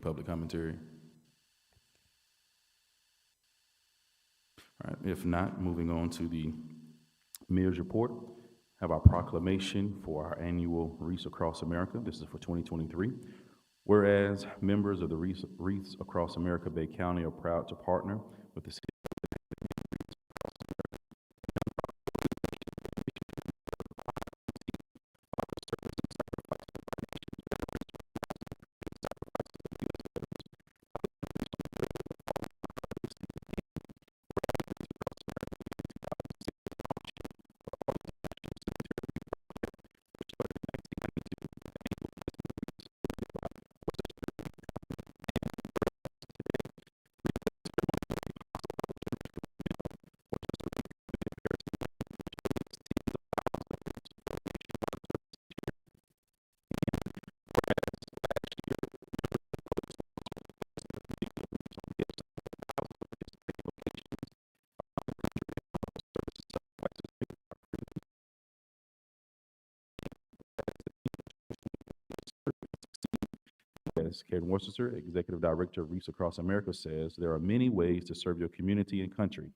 Public commentary. All right, if not, moving on to the mayor's report. Have our proclamation for our annual Wreaths Across America. This is for 2023. Whereas members of the Wreaths Across America Bay County are proud to partner with the city as Karen Worcester, Executive Director of Reefs Across America, says, there are many ways to serve your community and country.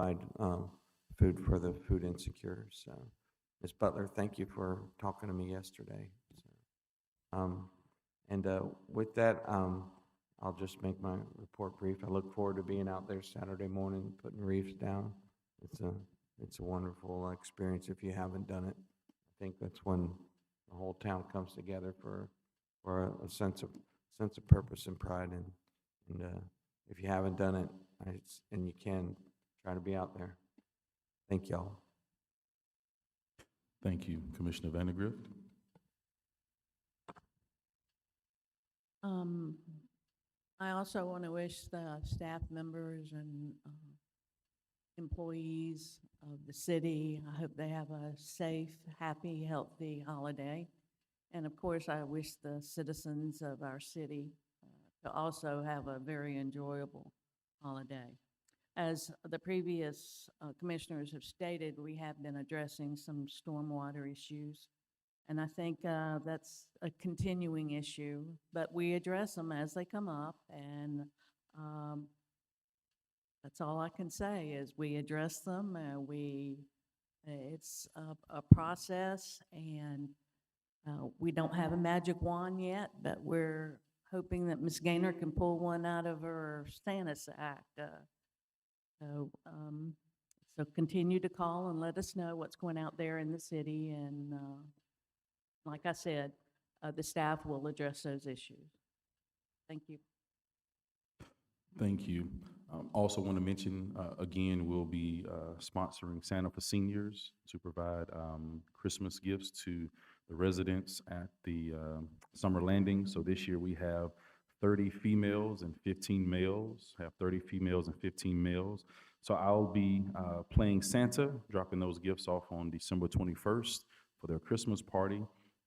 provide food for the food insecure. So, Ms. Butler, thank you for talking to me yesterday. So, and with that, I'll just make my report brief. I look forward to being out there Saturday morning, putting reefs down. It's a it's a wonderful experience if you haven't done it. I think that's when the whole town comes together for a sense of purpose and pride. And if you haven't done it, and you can, try to be out there. Thank y'all. Thank you, Commissioner Vandegrift. Um, I also want to wish the staff members and employees of the city, I hope they have a safe, happy, healthy holiday. And of course, I wish the citizens of our city to also have a very enjoyable holiday. As the previous commissioners have stated, we have been addressing some stormwater issues. And I think that's a continuing issue, but we address them as they come up. And um, that's all I can say is we address them. It's a process, and we don't have a magic wand yet, but we're hoping that Ms. Gaynor can pull one out of her Santa sack. So, um, so continue to call and let us know what's going out there in the city. And like I said, the staff will address those issues. Thank you. Thank you. Also want to mention, again, we'll be sponsoring Santa for seniors to provide Christmas gifts to the residents at the summer landing. So this year we have 30 females and 15 males, have 30 females and 15 males. So I'll be playing Santa, dropping those gifts off on December 21st for their Christmas party.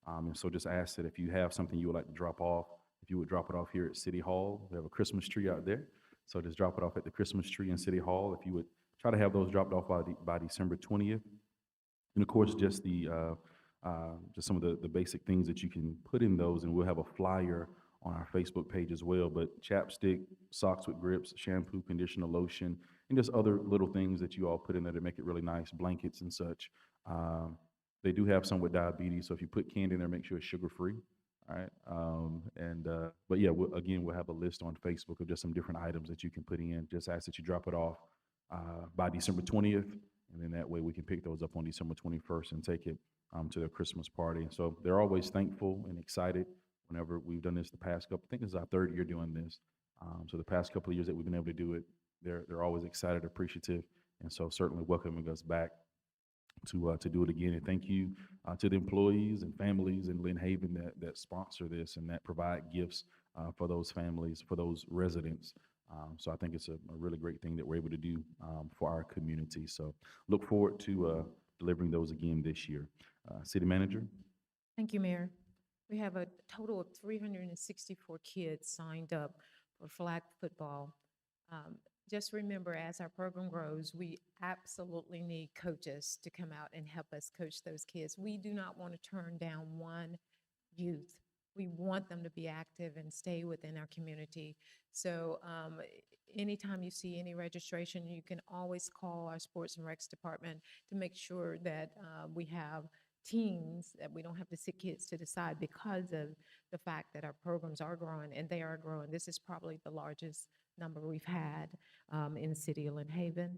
And so just ask that if you have something you would like to drop off, if you would drop it off here at City Hall. We have a Christmas tree out there. So just drop it off at the Christmas tree in City Hall. If you would try to have those dropped off by December 20th. And of course, just some of the basic things that you can put in those, and we'll have a flyer on our Facebook page as well. But chapstick, socks with grips, shampoo, conditioner, lotion, and just other little things that you all put in there to make it really nice, blankets and such. They do have some with diabetes, so if you put candy in there, make sure it's sugar-free. All right. But yeah, we'll have a list on Facebook of just some different items that you can put in. Just ask that you drop it off by December 20th, and then that way we can pick those up on December 21st and take it to their Christmas party. So they're always thankful and excited whenever we've done this the past couple. I think this is our third year doing this. So the past couple of years that we've been able to do it, they're always excited, appreciative, and so certainly welcoming us back to do it again. And thank you to the employees and families in Lynn Haven that sponsor this and that provide gifts for those families, for those residents. So I think it's a really great thing that we're able to do for our community. So look forward to delivering those again this year. City Manager? Thank you, Mayor. We have a total of 364 kids signed up for flag football. Just remember, as our program grows, we absolutely need coaches to come out and help us coach those kids. We do not want to turn down one youth. We want them to be active and stay within our community. So anytime you see any registration, you can always call our Sports and Recs department to make sure that we have teams, that we don't have to sit kids to the side because of the fact that our programs are growing, and they are growing. This is probably the largest number we've had in the city of Lynn Haven.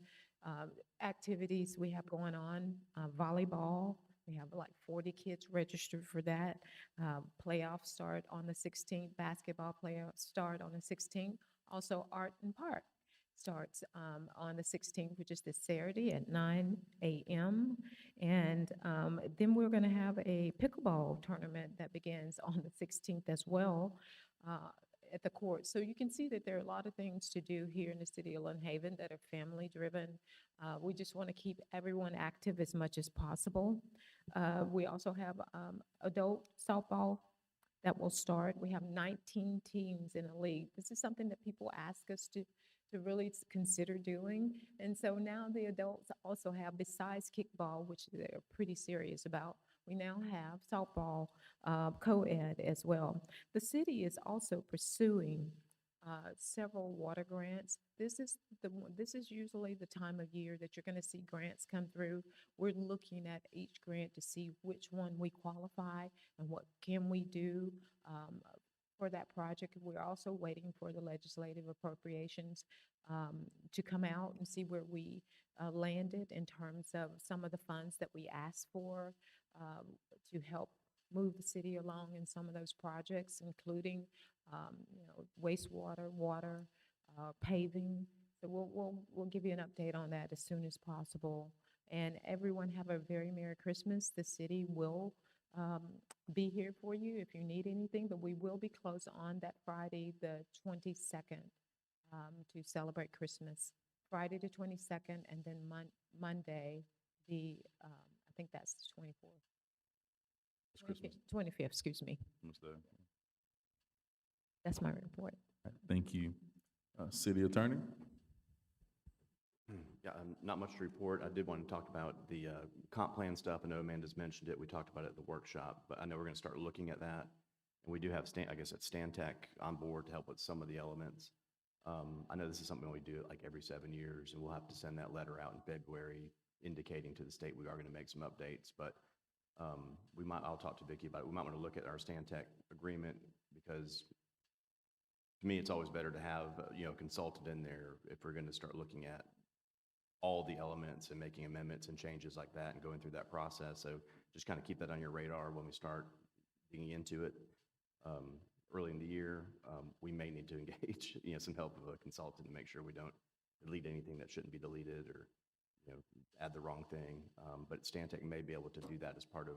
Activities we have going on, volleyball, we have like 40 kids registered for that. Playoffs start on the 16th, basketball playoffs start on the 16th. Also Art and Park starts on the 16th, which is this Saturday at 9 a.m. And then we're gonna have a pickleball tournament that begins on the 16th as well. At the court. So you can see that there are a lot of things to do here in the city of Lynn Haven that are family driven. We just want to keep everyone active as much as possible. We also have adult softball that will start. We have 19 teams in a league. This is something that people ask us to really consider doing. And so now the adults also have, besides kickball, which they're pretty serious about, we now have softball co-ed as well. The city is also pursuing several water grants. This is usually the time of year that you're going to see grants come through. We're looking at each grant to see which one we qualify and what can we do for that project. We're also waiting for the legislative appropriations to come out and see where we landed in terms of some of the funds that we asked for to help move the city along in some of those projects, including wastewater, water, paving. So we'll give you an update on that as soon as possible. And everyone have a very Merry Christmas. The city will be here for you if you need anything, but we will be closed on that Friday, the 22nd, to celebrate Christmas. Friday the 22nd, and then Monday, I think that's the 24th. It's Christmas. 25th, excuse me. What's that? That's my report. Thank you. City Attorney? Yeah, not much to report. I did want to talk about the comp plan stuff. I know Amanda's mentioned it. We talked about it at the workshop, but I know we're going to start looking at that. And we do have, I guess, at Stantec on board to help with some of the elements. I know this is something we do like every 7 years, and we'll have to send that letter out in February indicating to the state we are going to make some updates. But I'll talk to Vicki about it. We might want to look at our Stantec agreement, because to me, it's always better to have, a consultant in there if we're going to start looking at all the elements and making amendments and changes like that and going through that process. So just kind of keep that on your radar when we start digging into it early in the year. We may need to engage, some help of a consultant to make sure we don't delete anything that shouldn't be deleted or, add the wrong thing. But Stantec may be able to do that as part of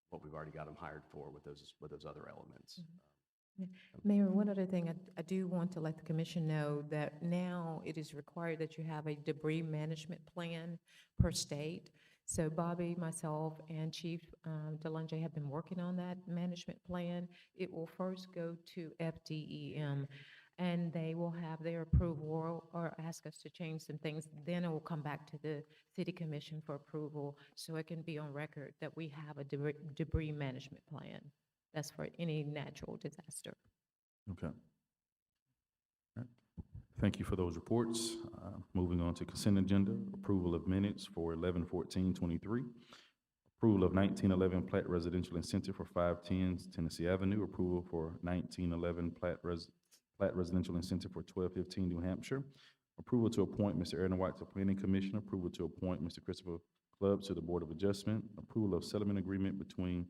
what we've already got them hired for with those other elements. Mm-hmm. Mayor, one other thing, I do want to let the commission know that now it is required that you have a debris management plan per state. So Bobby, myself, and Chief Delunge have been working on that management plan. It will first go to FDEM, and they will have their approval or ask us to change some things. Then it will come back to the City Commission for approval, so it can be on record that we have a debris management plan. That's for any natural disaster. Okay. All right. Thank you for those reports. Moving on to consent agenda, approval of minutes for 11/14/23. Approval of 1911 plat residential incentive for 510 Tennessee Avenue. Approval for 1911 plat residential incentive for 1215 New Hampshire. Approval to appoint Mr. Aaron White to Planning Commission. Approval to appoint Mr. Christopher Clubb to the Board of Adjustment. Approval of settlement agreement between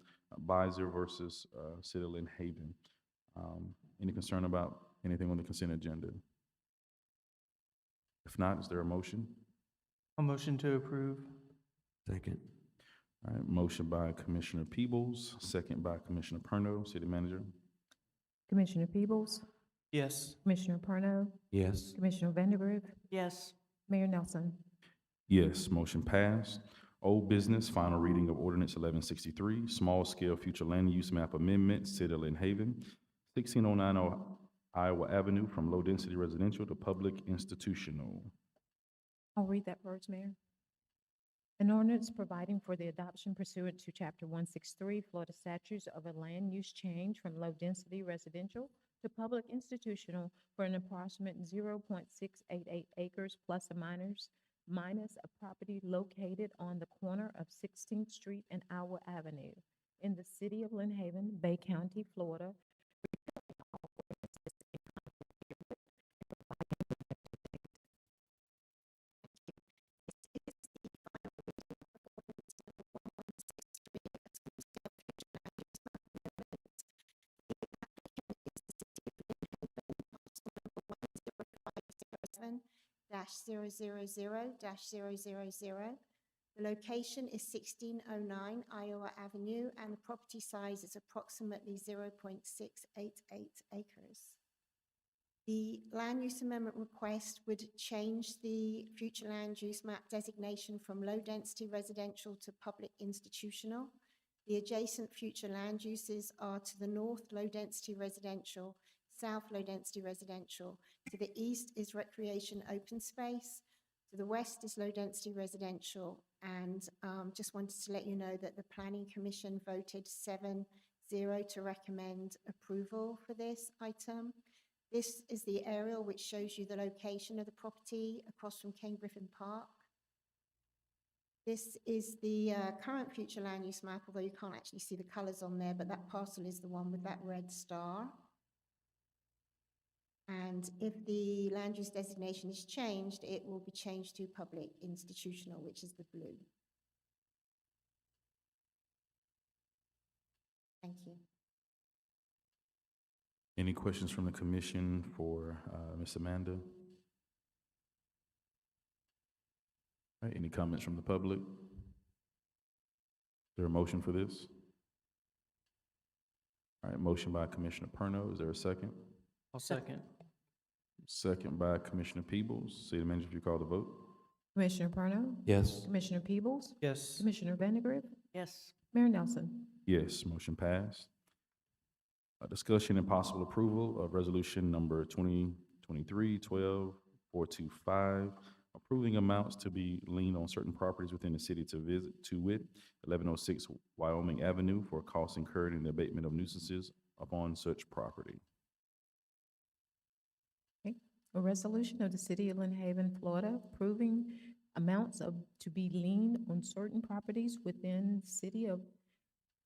Bizer versus City of Lynn Haven. Any concern about anything on the consent agenda? If not, is there a motion? A motion to approve. Second. All right, motion by Commissioner Peebles, second by Commissioner Perno, City Manager. Commissioner Peebles, Yes. Commissioner Parno, Yes. Commissioner Vandergriff, Yes. Mayor Nelson. Yes, motion passed. Old business, final reading of ordinance 1163, small-scale future land use map amendment, City of Lynn Haven, 1609 Iowa Avenue, from low-density residential to public institutional. I'll read that first, Mayor. An ordinance providing for the adoption pursuant to Chapter 163 Florida Statutes of a land use change from low-density residential to public institutional for an approximate 0.688 acres plus or minus a property located on the corner of 16th Street and Iowa Avenue in the city of Lynn Haven, Bay County, Florida. -000-000. The location is 1609 Iowa Avenue, and the property size is approximately 0.688 acres. The land use amendment request would change the future land use map designation from low-density residential to public institutional. The adjacent future land uses are to the north, low-density residential, south, low-density residential. To the east is recreation open space. To the west is low-density residential. And just wanted to let you know that the Planning Commission voted 7-0 to recommend approval for this item. This is the aerial which shows you the location of the property across from Ken Griffin Park. This is the current future land use map, although you can't actually see the colors on there, but that parcel is the one with that red star. And if the land use designation is changed, it will be changed to public institutional, which is the blue. Thank you. Any questions from the commission for Ms. Amanda? All right, any comments from the public? Is there a motion for this? All right, motion by Commissioner Perno. Is there a second? I'll second. Second by Commissioner Peebles. City Manager, if you call the vote. Commissioner Parno, Yes. Commissioner Peebles, Yes. Commissioner Vandergriff, Yes. Mayor Nelson. Yes, motion passed. Discussion and possible approval of resolution number 2023-12-425, approving amounts to be lien on certain properties within the city to wit 1106 Wyoming Avenue for costs incurred in the abatement of nuisances upon such property. A resolution of the City of Lynn Haven, Florida, approving amounts to be lien on certain properties within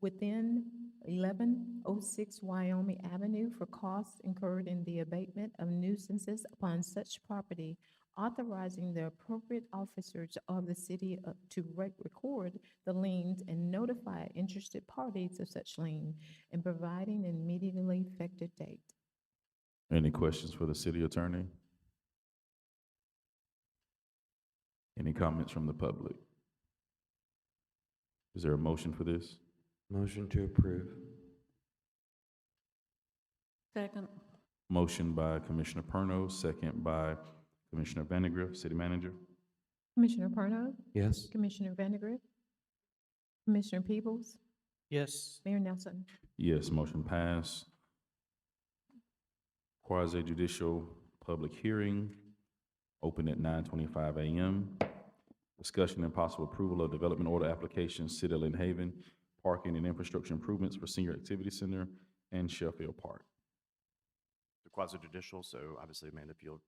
1106 Wyoming Avenue for costs incurred in the abatement of nuisances upon such property, authorizing the appropriate officers of the city to record the liens and notify interested parties of such lien, and providing an immediately effective date. Any questions for the city attorney? Any comments from the public? Is there a motion for this? Motion to approve. Second. Motion by Commissioner Perno, second by Commissioner Vandergriff, City Manager. Commissioner Parno, Yes. Commissioner Vandergriff, Commissioner Peebles, Yes. Mayor Nelson. Yes, motion passed. Quasi judicial public hearing, open at 9:25 a.m. Discussion and possible approval of development order application, City of Lynn Haven, parking and infrastructure improvements for Senior Activity Center and Sheffield Park. quasi judicial, so obviously, Amanda, if you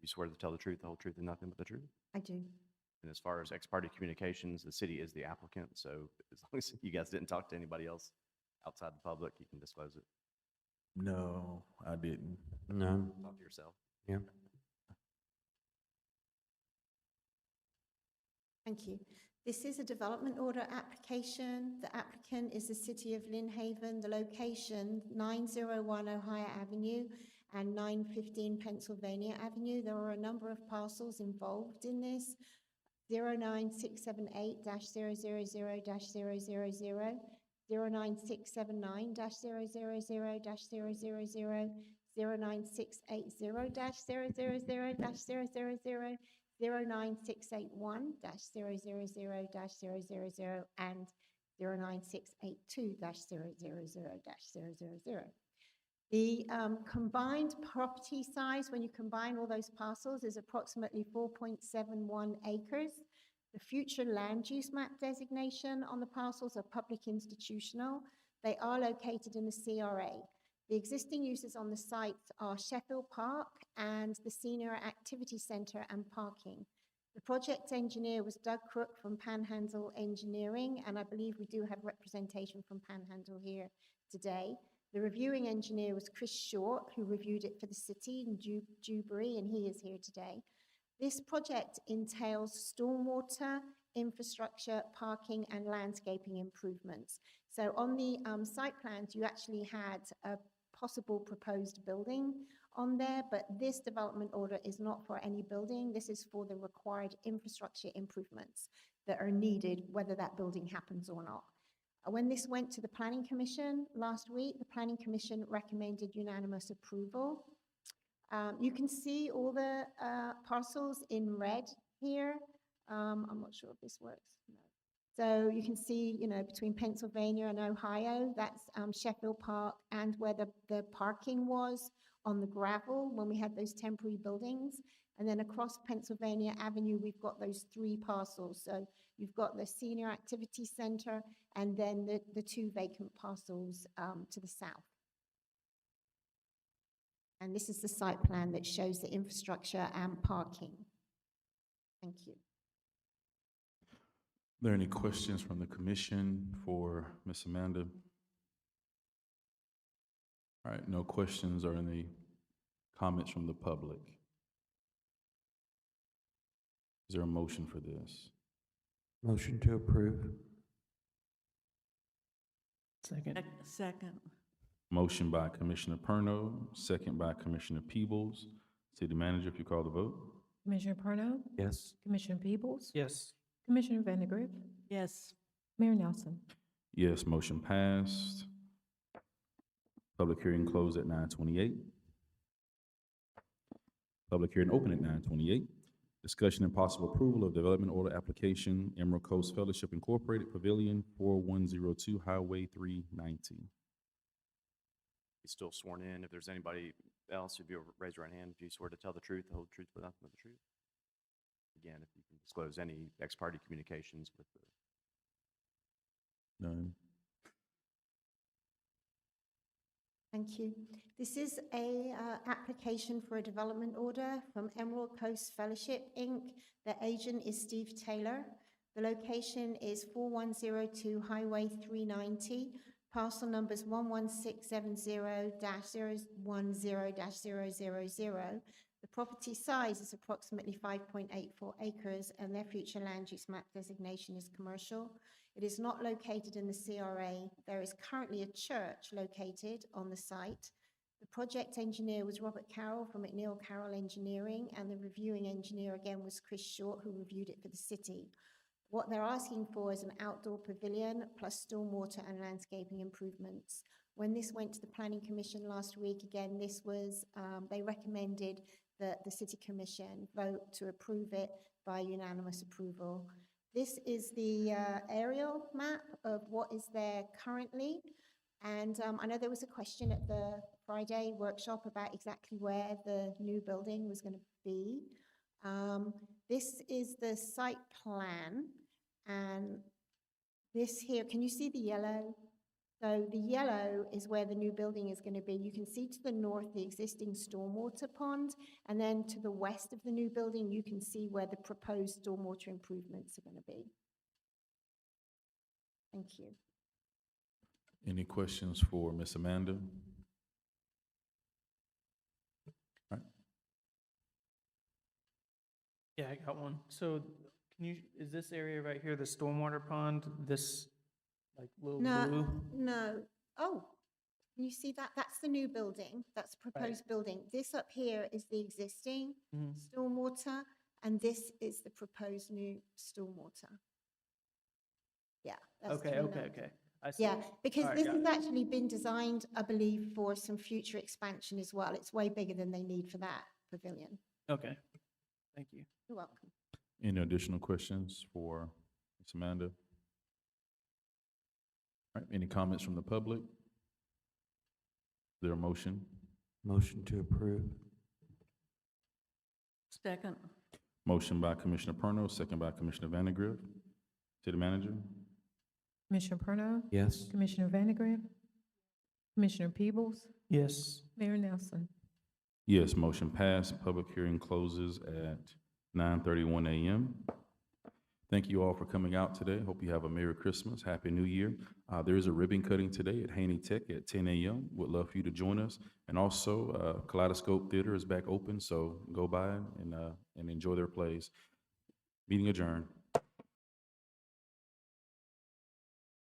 swear to tell the truth, the whole truth, and nothing but the truth. I do. And as far as ex parte communications, the city is the applicant, so as long as you guys didn't talk to anybody else outside the public, you can disclose it. No, I didn't. No, Talk to yourself. yeah. Thank you. This is a development order application. The applicant is the City of Lynn Haven. The location, 901 Ohio Avenue and 915 Pennsylvania Avenue. There are a number of parcels involved in this. 09678-000-000, 09679-000-000, 09680-000-000, 09681-000-000, and 09682-000-000. The combined property size, when you combine all those parcels, is approximately 4.71 acres. The future land use map designation on the parcels are public institutional. They are located in the CRA. The existing uses on the site are Sheffield Park and the Senior Activity Center and parking. The project engineer was Doug Crook from Panhandle Engineering, and I believe we do have representation from Panhandle here today. The reviewing engineer was Chris Short, who reviewed it for the city in Dewberry, and he is here today. This project entails stormwater, infrastructure, parking, and landscaping improvements. So on the site plans, you actually had a possible proposed building on there, but this development order is not for any building. This is for the required infrastructure improvements that are needed, whether that building happens or not. When this went to the Planning Commission last week, the Planning Commission recommended unanimous approval. You can see all the parcels in red here. I'm not sure if this works. No. So you can see, between Pennsylvania and Ohio, that's Sheffield Park, and where the parking was on the gravel when we had those temporary buildings. And then across Pennsylvania Avenue, we've got those 3 parcels. So you've got the Senior Activity Center and then the 2 vacant parcels to the south. And this is the site plan that shows the infrastructure and parking. Thank you. Are there any questions from the commission for Ms. Amanda? All right, no questions or any comments from the public? Is there a motion for this? Motion to approve. Second. Second. Motion by Commissioner Perno, second by Commissioner Peebles. City Manager, if you call the vote. Commissioner Perno, Yes. Commissioner Peebles, Yes. Commissioner Vandegrift, Yes. Mayor Nelson. Yes, motion passed. Public hearing closed at 9:28. Public hearing open at 9:28. Discussion and possible approval of development order application, Emerald Coast Fellowship Incorporated Pavilion, 4102 Highway 390. He's still sworn in. If there's anybody else, if you raise your right hand, if you swear to tell the truth, the whole truth, but nothing but the truth. Again, if you can disclose any ex parte communications with the None. Thank you. This is a application for a development order from Emerald Coast Fellowship, Inc. The agent is Steve Taylor. The location is 4102 Highway 390, parcel numbers 11670-010-000. The property size is approximately 5.84 acres, and their future land use map designation is commercial. It is not located in the CRA. There is currently a church located on the site. The project engineer was Robert Carroll from McNeil Carroll Engineering, and the reviewing engineer again was Chris Short, who reviewed it for the city. What they're asking for is an outdoor pavilion plus stormwater and landscaping improvements. When this went to the Planning Commission last week, again, this was, they recommended that the City Commission vote to approve it by unanimous approval. This is the aerial map of what is there currently. And I know there was a question at the Friday workshop about exactly where the new building was going to be. This is the site plan. And this here, can you see the yellow So the yellow is where the new building is going to be. You can see to the north the existing stormwater pond, and then to the west of the new building, you can see where the proposed stormwater improvements are going to be. Thank you. Any questions for Ms. Amanda? All right. Yeah, I got one. So can you, is this area right here, the stormwater pond, this like little No, blue? no. Oh, you see that? That's the new building. That's the proposed building. This up here is the existing Mhm. stormwater, and this is the proposed new stormwater. Yeah. that's Okay, between okay, those. okay. I see. Yeah, because All right, this got has it. actually been designed, I believe, for some future expansion as well. It's way bigger than they need for that pavilion. Okay, thank you. You're welcome. Any additional questions for Ms. Amanda? All right, any comments from the public? Is there a motion? Motion to approve. Second. Motion by Commissioner Perno, second by Commissioner Vandegrift. City Manager? Commissioner Perno, Yes. Commissioner Vandegrift, Commissioner Peebles, Yes. Mayor Nelson. Yes, motion passed. Public hearing closes at 9:31 a.m. Thank you all for coming out today. Hope you have a Merry Christmas, Happy New Year. There is a ribbon cutting today at Haney Tech at 10 a.m. Would love for you to join us. And also, Kaleidoscope Theater is back open, so go by and enjoy their plays. Meeting adjourned.